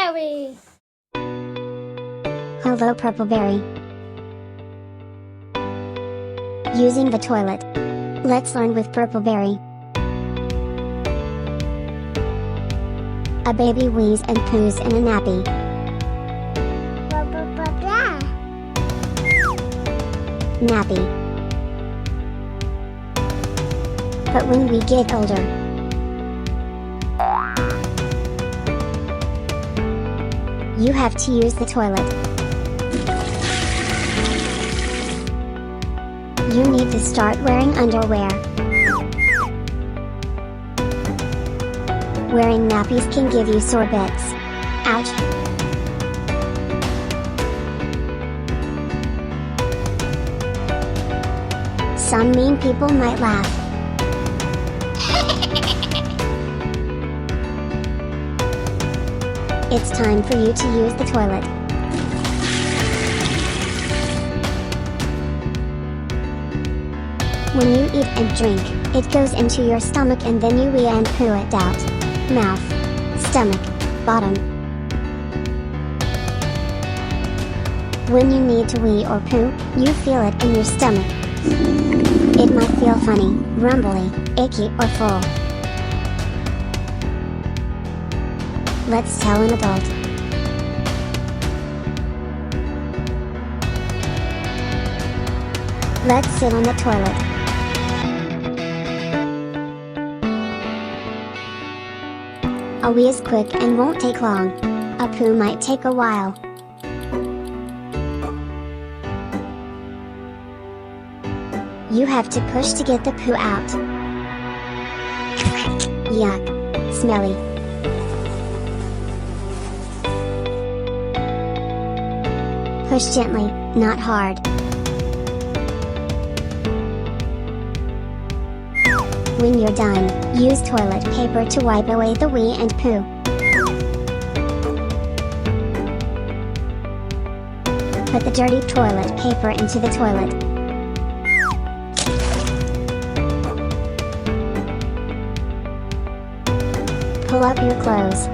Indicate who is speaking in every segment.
Speaker 1: Berry.
Speaker 2: Hello Purpleberry. Using the toilet. Let's learn with Purpleberry. A baby wheezes and poos in a nappy. Nappy. But when we get older, you have to use the toilet. You need to start wearing underwear. Wearing nappies can give you sore bits. Ouch! Some mean people might laugh. It's time for you to use the toilet. When you eat and drink, it goes into your stomach and then you wee and poo it out. Mouth, stomach, bottom. When you need to wee or poo, you feel it in your stomach. It might feel funny, rumbly, achy or full. Let's tell an adult. Let's sit on the toilet. A wee is quick and won't take long. A poo might take a while. You have to push to get the poo out. Yuck. Smelly. Push gently, not hard. When you're done, use toilet paper to wipe away the wee and poo. Put the dirty toilet paper into the toilet. Pull up your clothes.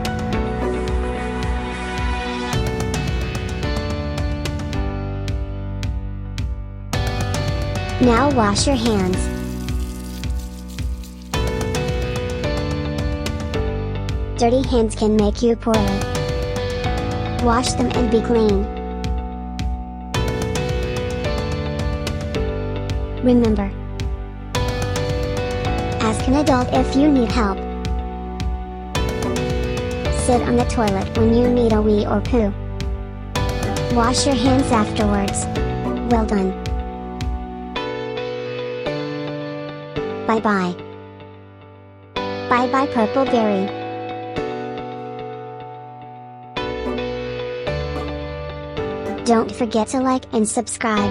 Speaker 2: Now wash your hands. Dirty hands can make you poorly. Wash them and be clean. Remember, ask an adult if you need help. Sit on the toilet when you need a wee or poo. Wash your hands afterwards. Well done. Bye bye. Bye bye Purpleberry. Don't forget to like and subscribe.